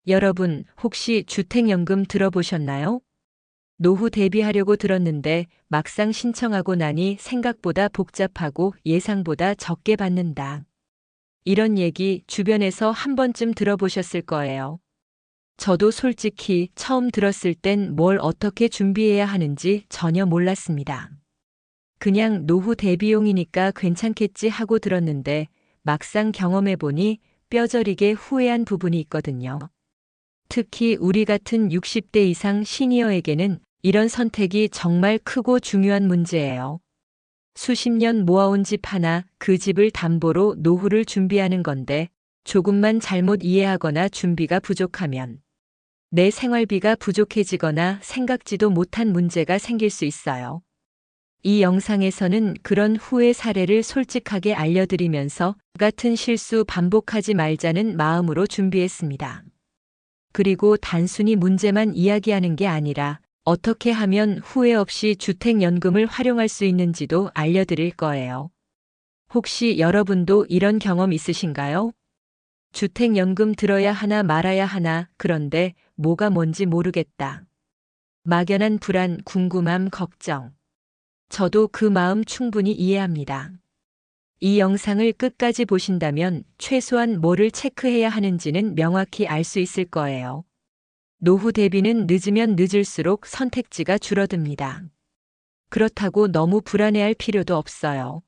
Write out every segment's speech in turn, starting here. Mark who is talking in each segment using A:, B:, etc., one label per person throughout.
A: 여러분, 혹시 주택연금 들어보셨나요? 노후 대비하려고 들었는데 막상 신청하고 나니 생각보다 복잡하고 예상보다 적게 받는다. 이런 얘기 주변에서 한 번쯤 들어보셨을 거예요. 저도 솔직히 처음 들었을 땐 뭘 어떻게 준비해야 하는지 전혀 몰랐습니다. 그냥 노후 대비용이니까 괜찮겠지 하고 들었는데 막상 경험해보니 뼈저리게 후회한 부분이 있거든요. 특히 우리 같은 60대 이상 시니어에게는 이런 선택이 정말 크고 중요한 문제예요. 수십 년 모아온 집 하나, 그 집을 담보로 노후를 준비하는 건데 조금만 잘못 이해하거나 준비가 부족하면 내 생활비가 부족해지거나 생각지도 못한 문제가 생길 수 있어요. 이 영상에서는 그런 후회 사례를 솔직하게 알려드리면서 같은 실수 반복하지 말자는 마음으로 준비했습니다. 그리고 단순히 문제만 이야기하는 게 아니라 어떻게 하면 후회 없이 주택연금을 활용할 수 있는지도 알려드릴 거예요. 혹시 여러분도 이런 경험 있으신가요? 주택연금 들어야 하나 말아야 하나, 그런데 뭐가 뭔지 모르겠다. 막연한 불안, 궁금함, 걱정. 저도 그 마음 충분히 이해합니다. 이 영상을 끝까지 보신다면 최소한 뭐를 체크해야 하는지는 명확히 알 수 있을 거예요. 노후 대비는 늦으면 늦을수록 선택지가 줄어듭니다. 그렇다고 너무 불안해할 필요도 없어요.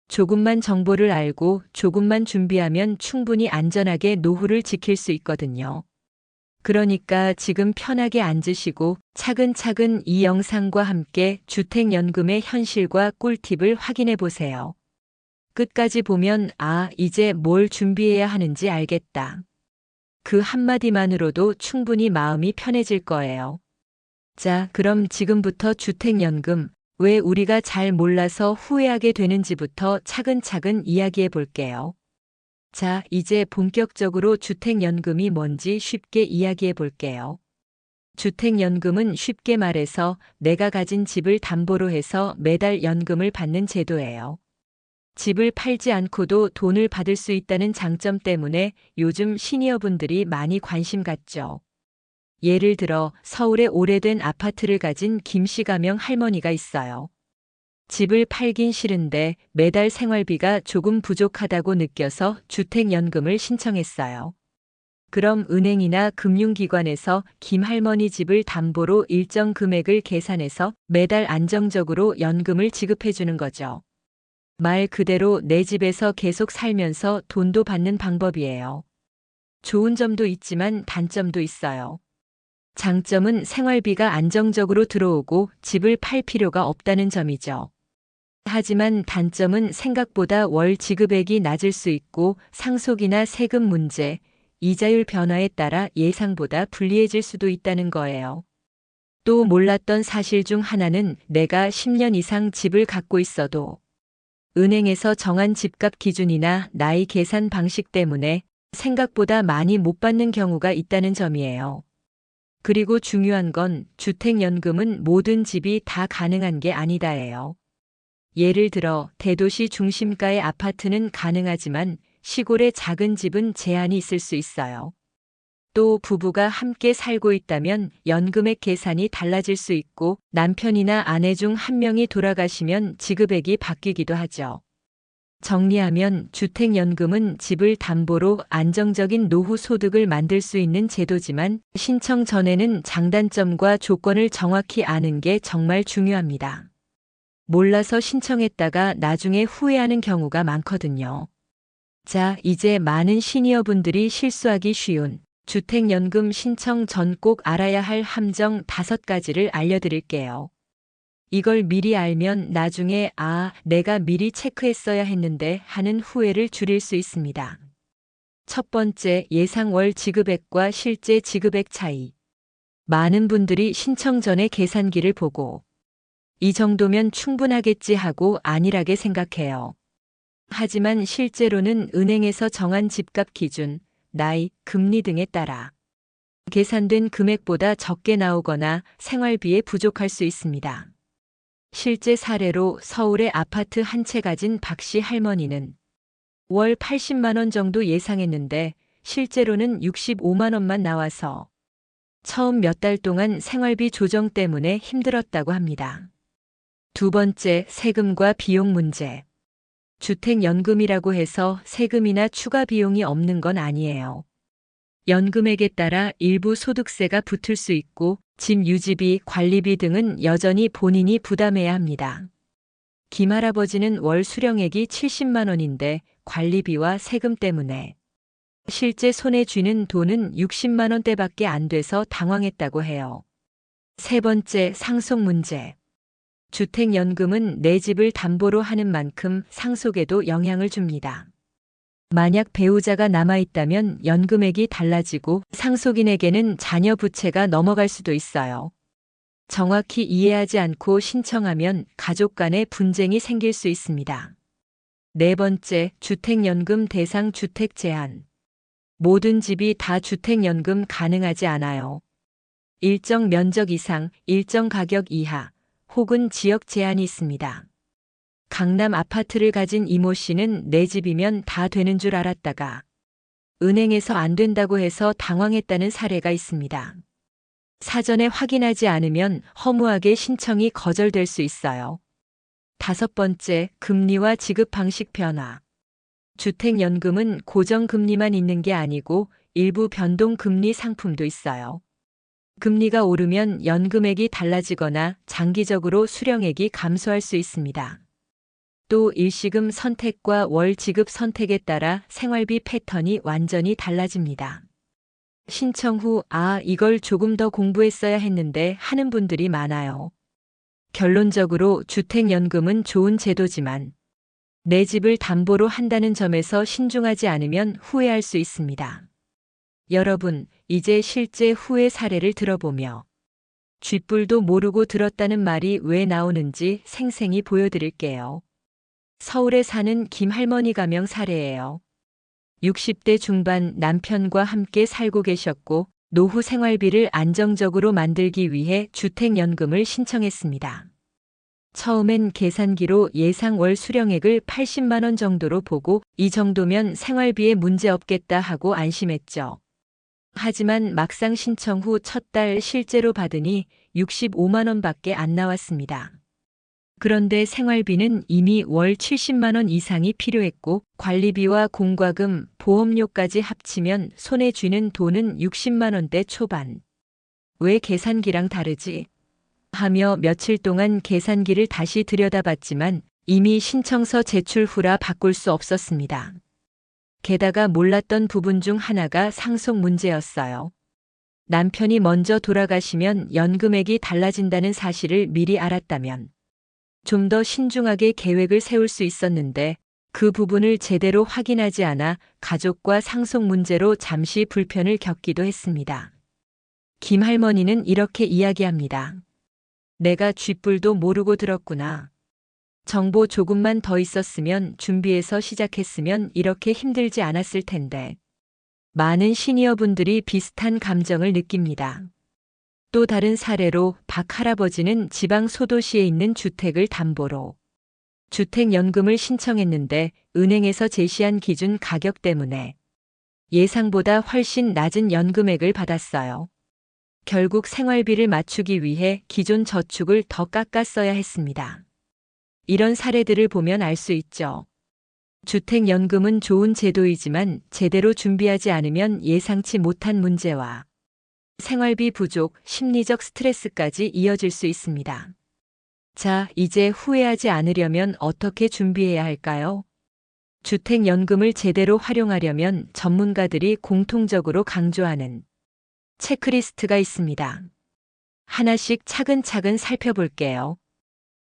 A: 조금만 정보를 알고 조금만 준비하면 충분히 안전하게 노후를 지킬 수 있거든요. 그러니까 지금 편하게 앉으시고 차근차근 이 영상과 함께 주택연금의 현실과 꿀팁을 확인해 보세요. 끝까지 보면 이제 뭘 준비해야 하는지 알겠다. 그 한마디만으로도 충분히 마음이 편해질 거예요. 자, 그럼 지금부터 주택연금, 왜 우리가 잘 몰라서 후회하게 되는지부터 차근차근 이야기해 볼게요. 자, 이제 본격적으로 주택연금이 뭔지 쉽게 이야기해 볼게요. 주택연금은 쉽게 말해서 내가 가진 집을 담보로 해서 매달 연금을 받는 제도예요. 집을 팔지 않고도 돈을 받을 수 있다는 장점 때문에 요즘 시니어분들이 많이 관심 갖죠. 예를 들어 서울에 오래된 아파트를 가진 김씨 가명 할머니가 있어요. 집을 팔긴 싫은데 매달 생활비가 조금 부족하다고 느껴서 주택연금을 신청했어요. 그럼 은행이나 금융기관에서 김 할머니 집을 담보로 일정 금액을 계산해서 매달 안정적으로 연금을 지급해 주는 거죠. 말 그대로 내 집에서 계속 살면서 돈도 받는 방법이에요. 좋은 점도 있지만 단점도 있어요. 장점은 생활비가 안정적으로 들어오고 집을 팔 필요가 없다는 점이죠. 하지만 단점은 생각보다 월 지급액이 낮을 수 있고 상속이나 세금 문제, 이자율 변화에 따라 예상보다 불리해질 수도 있다는 거예요. 또 몰랐던 사실 중 하나는 내가 10년 이상 집을 갖고 있어도 은행에서 정한 집값 기준이나 나이 계산 방식 때문에 생각보다 많이 못 받는 경우가 있다는 점이에요. 그리고 중요한 건 주택연금은 모든 집이 다 가능한 게 아니다예요. 예를 들어 대도시 중심가의 아파트는 가능하지만 시골의 작은 집은 제한이 있을 수 있어요. 또 부부가 함께 살고 있다면 연금액 계산이 달라질 수 있고 남편이나 아내 중 한 명이 돌아가시면 지급액이 바뀌기도 하죠. 정리하면 주택연금은 집을 담보로 안정적인 노후 소득을 만들 수 있는 제도지만 신청 전에는 장단점과 조건을 정확히 아는 게 정말 중요합니다. 몰라서 신청했다가 나중에 후회하는 경우가 많거든요. 자, 이제 많은 시니어분들이 실수하기 쉬운 주택연금 신청 전 꼭 알아야 할 함정 5가지를 알려드릴게요. 이걸 미리 알면 나중에 내가 미리 체크했어야 했는데 하는 후회를 줄일 수 있습니다. 첫 번째, 예상 월 지급액과 실제 지급액 차이. 많은 분들이 신청 전에 계산기를 보고 이 정도면 충분하겠지 하고 안일하게 생각해요. 하지만 실제로는 은행에서 정한 집값 기준, 나이, 금리 등에 따라 계산된 금액보다 적게 나오거나 생활비에 부족할 수 있습니다. 실제 사례로 서울의 아파트 한 채 가진 박씨 할머니는 월 80만 원 정도 예상했는데 실제로는 65만 원만 나와서 처음 몇 달 동안 생활비 조정 때문에 힘들었다고 합니다. 두 번째, 세금과 비용 문제. 주택연금이라고 해서 세금이나 추가 비용이 없는 건 아니에요. 연금액에 따라 일부 소득세가 붙을 수 있고 집 유지비, 관리비 등은 여전히 본인이 부담해야 합니다. 김할아버지는 월 수령액이 70만 원인데 관리비와 세금 때문에 실제 손에 쥐는 돈은 60만 원대밖에 안 돼서 당황했다고 해요. 세 번째, 상속 문제. 주택연금은 내 집을 담보로 하는 만큼 상속에도 영향을 줍니다. 만약 배우자가 남아있다면 연금액이 달라지고 상속인에게는 자녀 부채가 넘어갈 수도 있어요. 정확히 이해하지 않고 신청하면 가족 간의 분쟁이 생길 수 있습니다. 네 번째, 주택연금 대상 주택 제한. 모든 집이 다 주택연금 가능하지 않아요. 일정 면적 이상, 일정 가격 이하, 혹은 지역 제한이 있습니다. 강남 아파트를 가진 이모 씨는 내 집이면 다 되는 줄 알았다가 은행에서 안 된다고 해서 당황했다는 사례가 있습니다. 사전에 확인하지 않으면 허무하게 신청이 거절될 수 있어요. 다섯 번째, 금리와 지급 방식 변화. 주택연금은 고정금리만 있는 게 아니고 일부 변동금리 상품도 있어요. 금리가 오르면 연금액이 달라지거나 장기적으로 수령액이 감소할 수 있습니다. 또 일시금 선택과 월 지급 선택에 따라 생활비 패턴이 완전히 달라집니다. 신청 후, 이걸 조금 더 공부했어야 했는데 하는 분들이 많아요. 결론적으로 주택연금은 좋은 제도지만 내 집을 담보로 한다는 점에서 신중하지 않으면 후회할 수 있습니다. 여러분, 이제 실제 후회 사례를 들어보며 쥐뿔도 모르고 들었다는 말이 왜 나오는지 생생히 보여드릴게요. 서울에 사는 김할머니 가명 사례예요. 60대 중반 남편과 함께 살고 계셨고 노후 생활비를 안정적으로 만들기 위해 주택연금을 신청했습니다. 처음엔 계산기로 예상 월 수령액을 80만 원 정도로 보고 이 정도면 생활비에 문제 없겠다 하고 안심했죠. 하지만 막상 신청 후 첫 달 실제로 받으니 65만 원밖에 안 나왔습니다. 그런데 생활비는 이미 월 70만 원 이상이 필요했고 관리비와 공과금, 보험료까지 합치면 손에 쥐는 돈은 60만 원대 초반. 왜 계산기랑 다르지? 하며 며칠 동안 계산기를 다시 들여다봤지만 이미 신청서 제출 후라 바꿀 수 없었습니다. 게다가 몰랐던 부분 중 하나가 상속 문제였어요. 남편이 먼저 돌아가시면 연금액이 달라진다는 사실을 미리 알았다면 좀 더 신중하게 계획을 세울 수 있었는데 그 부분을 제대로 확인하지 않아 가족과 상속 문제로 잠시 불편을 겪기도 했습니다. 김 할머니는 이렇게 이야기합니다. 내가 쥐뿔도 모르고 들었구나. 정보 조금만 더 있었으면 준비해서 시작했으면 이렇게 힘들지 않았을 텐데. 많은 시니어분들이 비슷한 감정을 느낍니다. 또 다른 사례로 박 할아버지는 지방 소도시에 있는 주택을 담보로 주택연금을 신청했는데 은행에서 제시한 기준 가격 때문에 예상보다 훨씬 낮은 연금액을 받았어요. 결국 생활비를 맞추기 위해 기존 저축을 더 깎았어야 했습니다. 이런 사례들을 보면 알 수 있죠. 주택연금은 좋은 제도이지만 제대로 준비하지 않으면 예상치 못한 문제와 생활비 부족, 심리적 스트레스까지 이어질 수 있습니다. 자, 이제 후회하지 않으려면 어떻게 준비해야 할까요? 주택연금을 제대로 활용하려면 전문가들이 공통적으로 강조하는 체크리스트가 있습니다. 하나씩 차근차근 살펴볼게요.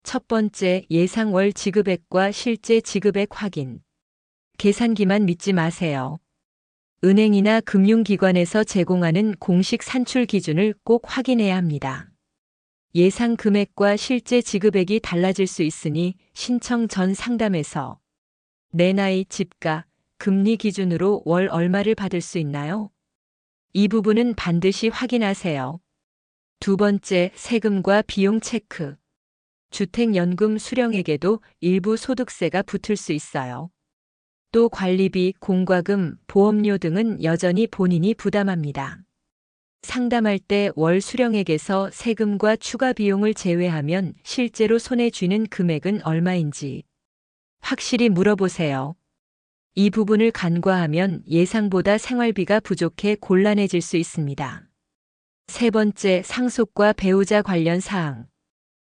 A: 첫 번째, 예상 월 지급액과 실제 지급액 확인. 계산기만 믿지 마세요. 은행이나 금융기관에서 제공하는 공식 산출 기준을 꼭 확인해야 합니다. 예상 금액과 실제 지급액이 달라질 수 있으니 신청 전 상담에서 내 나이, 집가, 금리 기준으로 월 얼마를 받을 수 있나요? 이 부분은 반드시 확인하세요. 두 번째, 세금과 비용 체크. 주택연금 수령액에도 일부 소득세가 붙을 수 있어요. 또 관리비, 공과금, 보험료 등은 여전히 본인이 부담합니다. 상담할 때 월 수령액에서 세금과 추가 비용을 제외하면 실제로 손에 쥐는 금액은 얼마인지 확실히 물어보세요. 이 부분을 간과하면 예상보다 생활비가 부족해 곤란해질 수 있습니다. 세 번째, 상속과 배우자 관련 사항.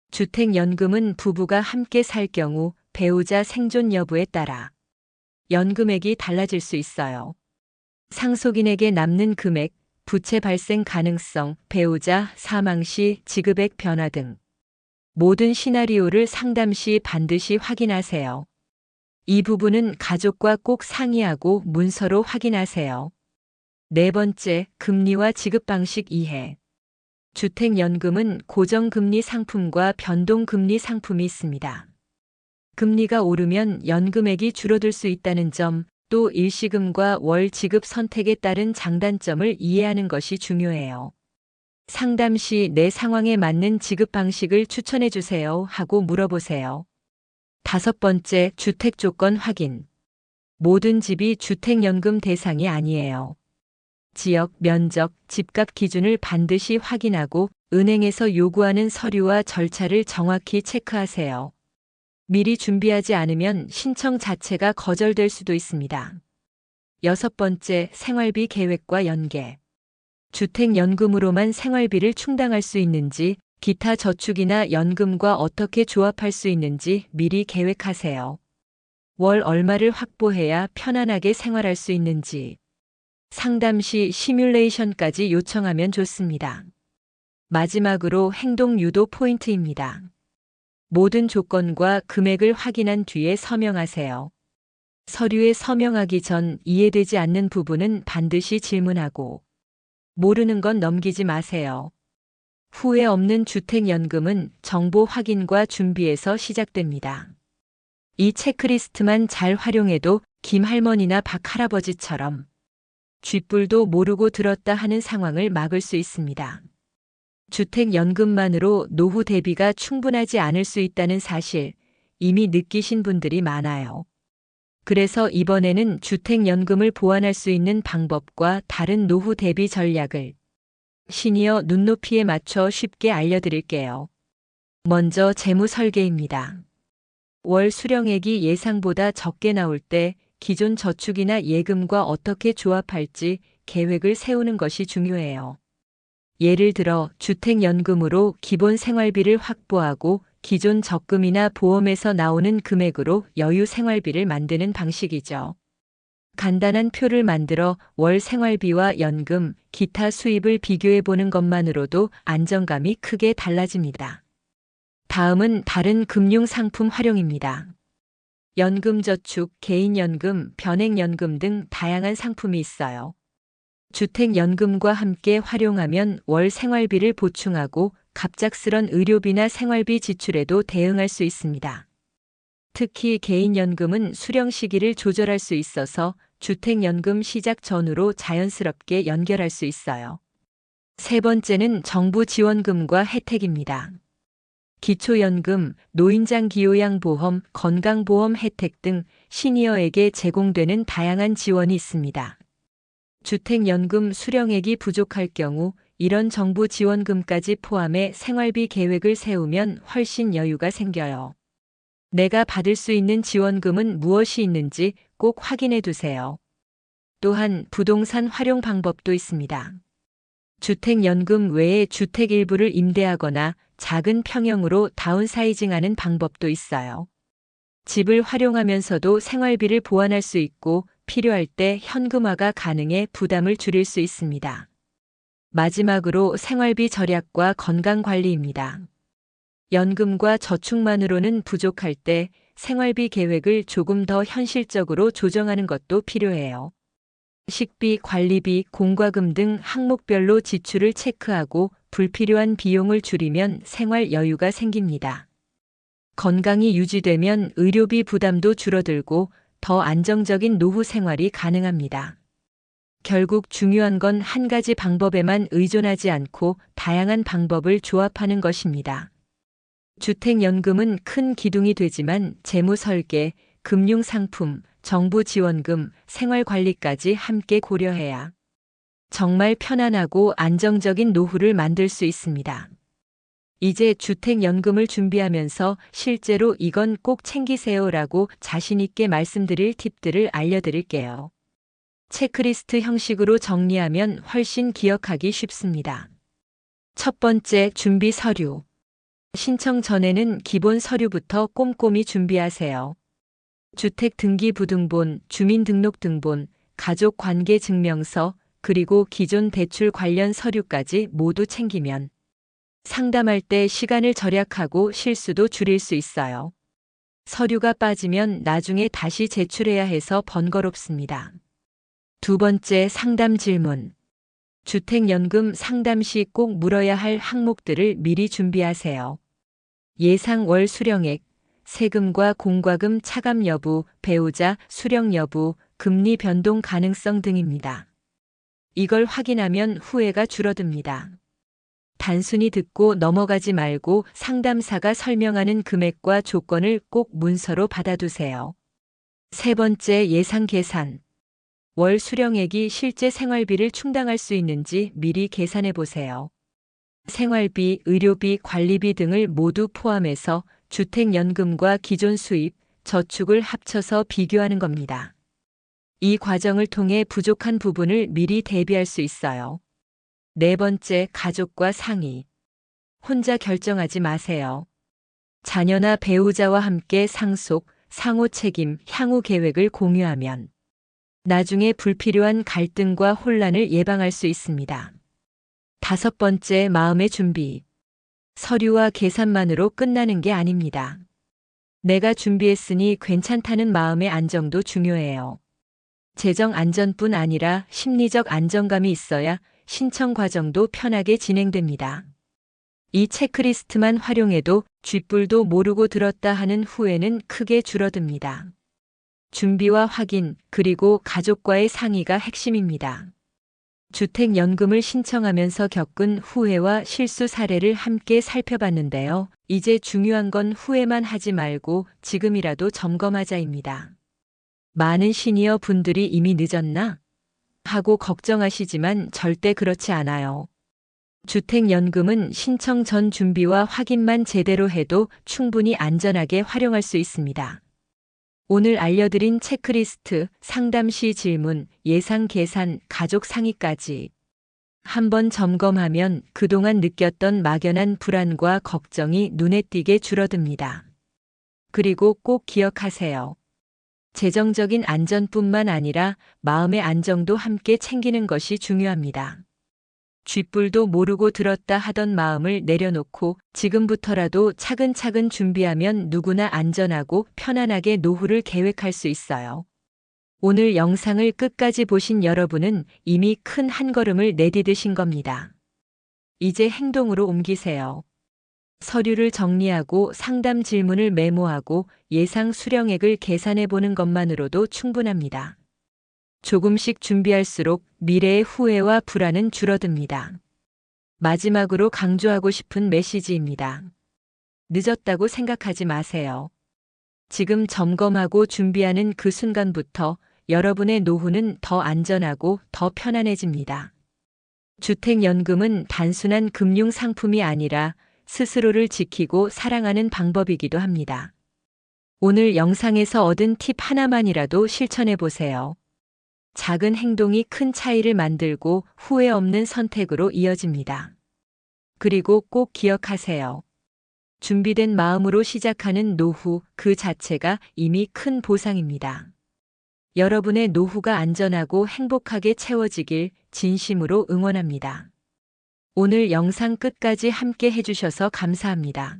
A: 주택연금은 부부가 함께 살 경우 배우자 생존 여부에 따라 연금액이 달라질 수 있어요. 상속인에게 남는 금액, 부채 발생 가능성, 배우자 사망 시 지급액 변화 등 모든 시나리오를 상담 시 반드시 확인하세요. 이 부분은 가족과 꼭 상의하고 문서로 확인하세요. 네 번째, 금리와 지급 방식 이해. 주택연금은 고정금리 상품과 변동금리 상품이 있습니다. 금리가 오르면 연금액이 줄어들 수 있다는 점, 또 일시금과 월 지급 선택에 따른 장단점을 이해하는 것이 중요해요. 상담 시 내 상황에 맞는 지급 방식을 추천해 주세요 하고 물어보세요. 다섯 번째, 주택 조건 확인. 모든 집이 주택연금 대상이 아니에요. 지역, 면적, 집값 기준을 반드시 확인하고 은행에서 요구하는 서류와 절차를 정확히 체크하세요. 미리 준비하지 않으면 신청 자체가 거절될 수도 있습니다. 여섯 번째, 생활비 계획과 연계. 주택연금으로만 생활비를 충당할 수 있는지, 기타 저축이나 연금과 어떻게 조합할 수 있는지 미리 계획하세요. 월 얼마를 확보해야 편안하게 생활할 수 있는지. 상담 시 시뮬레이션까지 요청하면 좋습니다. 마지막으로 행동 유도 포인트입니다. 모든 조건과 금액을 확인한 뒤에 서명하세요. 서류에 서명하기 전 이해되지 않는 부분은 반드시 질문하고 모르는 건 넘기지 마세요. 후회 없는 주택연금은 정보 확인과 준비에서 시작됩니다. 이 체크리스트만 잘 활용해도 김할머니나 박할아버지처럼 쥐뿔도 모르고 들었다 하는 상황을 막을 수 있습니다. 주택연금만으로 노후 대비가 충분하지 않을 수 있다는 사실 이미 느끼신 분들이 많아요. 그래서 이번에는 주택연금을 보완할 수 있는 방법과 다른 노후 대비 전략을 시니어 눈높이에 맞춰 쉽게 알려드릴게요. 먼저 재무 설계입니다. 월 수령액이 예상보다 적게 나올 때 기존 저축이나 예금과 어떻게 조합할지 계획을 세우는 것이 중요해요. 예를 들어 주택연금으로 기본 생활비를 확보하고 기존 적금이나 보험에서 나오는 금액으로 여유 생활비를 만드는 방식이죠. 간단한 표를 만들어 월 생활비와 연금, 기타 수입을 비교해 보는 것만으로도 안정감이 크게 달라집니다. 다음은 다른 금융 상품 활용입니다. 연금저축, 개인연금, 변액연금 등 다양한 상품이 있어요. 주택연금과 함께 활용하면 월 생활비를 보충하고 갑작스런 의료비나 생활비 지출에도 대응할 수 있습니다. 특히 개인연금은 수령 시기를 조절할 수 있어서 주택연금 시작 전후로 자연스럽게 연결할 수 있어요. 세 번째는 정부 지원금과 혜택입니다. 기초연금, 노인장기요양보험, 건강보험 혜택 등 시니어에게 제공되는 다양한 지원이 있습니다. 주택연금 수령액이 부족할 경우 이런 정부 지원금까지 포함해 생활비 계획을 세우면 훨씬 여유가 생겨요. 내가 받을 수 있는 지원금은 무엇이 있는지 꼭 확인해 두세요. 또한 부동산 활용 방법도 있습니다. 주택연금 외에 주택 일부를 임대하거나 작은 평형으로 다운사이징하는 방법도 있어요. 집을 활용하면서도 생활비를 보완할 수 있고 필요할 때 현금화가 가능해 부담을 줄일 수 있습니다. 마지막으로 생활비 절약과 건강관리입니다. 연금과 저축만으로는 부족할 때 생활비 계획을 조금 더 현실적으로 조정하는 것도 필요해요. 식비, 관리비, 공과금 등 항목별로 지출을 체크하고 불필요한 비용을 줄이면 생활 여유가 생깁니다. 건강이 유지되면 의료비 부담도 줄어들고 더 안정적인 노후 생활이 가능합니다. 결국 중요한 건 한 가지 방법에만 의존하지 않고 다양한 방법을 조합하는 것입니다. 주택연금은 큰 기둥이 되지만 재무 설계, 금융 상품, 정부 지원금, 생활관리까지 함께 고려해야 정말 편안하고 안정적인 노후를 만들 수 있습니다. 이제 주택연금을 준비하면서 실제로 이건 꼭 챙기세요라고 자신있게 말씀드릴 팁들을 알려드릴게요. 체크리스트 형식으로 정리하면 훨씬 기억하기 쉽습니다. 첫 번째, 준비 서류. 신청 전에는 기본 서류부터 꼼꼼히 준비하세요. 주택등기부등본, 주민등록등본, 가족관계증명서, 그리고 기존 대출 관련 서류까지 모두 챙기면 상담할 때 시간을 절약하고 실수도 줄일 수 있어요. 서류가 빠지면 나중에 다시 제출해야 해서 번거롭습니다. 두 번째, 상담 질문. 주택연금 상담 시 꼭 물어야 할 항목들을 미리 준비하세요. 예상 월 수령액, 세금과 공과금 차감 여부, 배우자 수령 여부, 금리 변동 가능성 등입니다. 이걸 확인하면 후회가 줄어듭니다. 단순히 듣고 넘어가지 말고 상담사가 설명하는 금액과 조건을 꼭 문서로 받아두세요. 세 번째, 예상 계산. 월 수령액이 실제 생활비를 충당할 수 있는지 미리 계산해 보세요. 생활비, 의료비, 관리비 등을 모두 포함해서 주택연금과 기존 수입, 저축을 합쳐서 비교하는 겁니다. 이 과정을 통해 부족한 부분을 미리 대비할 수 있어요. 네 번째, 가족과 상의. 혼자 결정하지 마세요. 자녀나 배우자와 함께 상속, 상호 책임, 향후 계획을 공유하면 나중에 불필요한 갈등과 혼란을 예방할 수 있습니다. 다섯 번째, 마음의 준비. 서류와 계산만으로 끝나는 게 아닙니다. 내가 준비했으니 괜찮다는 마음의 안정도 중요해요. 재정 안전뿐 아니라 심리적 안정감이 있어야 신청 과정도 편하게 진행됩니다. 이 체크리스트만 활용해도 쥐뿔도 모르고 들었다 하는 후회는 크게 줄어듭니다. 준비와 확인, 그리고 가족과의 상의가 핵심입니다. 주택연금을 신청하면서 겪은 후회와 실수 사례를 함께 살펴봤는데요. 이제 중요한 건 후회만 하지 말고 지금이라도 점검하자입니다. 많은 시니어 분들이 이미 늦었나? 하고 걱정하시지만 절대 그렇지 않아요. 주택연금은 신청 전 준비와 확인만 제대로 해도 충분히 안전하게 활용할 수 있습니다. 오늘 알려드린 체크리스트, 상담 시 질문, 예상 계산, 가족 상의까지 한번 점검하면 그동안 느꼈던 막연한 불안과 걱정이 눈에 띄게 줄어듭니다. 그리고 꼭 기억하세요. 재정적인 안전뿐만 아니라 마음의 안정도 함께 챙기는 것이 중요합니다. 쥐뿔도 모르고 들었다 하던 마음을 내려놓고 지금부터라도 차근차근 준비하면 누구나 안전하고 편안하게 노후를 계획할 수 있어요. 오늘 영상을 끝까지 보신 여러분은 이미 큰 한 걸음을 내디디신 겁니다. 이제 행동으로 옮기세요. 서류를 정리하고 상담 질문을 메모하고 예상 수령액을 계산해 보는 것만으로도 충분합니다. 조금씩 준비할수록 미래의 후회와 불안은 줄어듭니다. 마지막으로 강조하고 싶은 메시지입니다. 늦었다고 생각하지 마세요. 지금 점검하고 준비하는 그 순간부터 여러분의 노후는 더 안전하고 더 편안해집니다. 주택연금은 단순한 금융 상품이 아니라 스스로를 지키고 사랑하는 방법이기도 합니다. 오늘 영상에서 얻은 팁 하나만이라도 실천해 보세요. 작은 행동이 큰 차이를 만들고 후회 없는 선택으로 이어집니다. 그리고 꼭 기억하세요. 준비된 마음으로 시작하는 노후 그 자체가 이미 큰 보상입니다. 여러분의 노후가 안전하고 행복하게 채워지길 진심으로 응원합니다. 오늘 영상 끝까지 함께 해주셔서 감사합니다.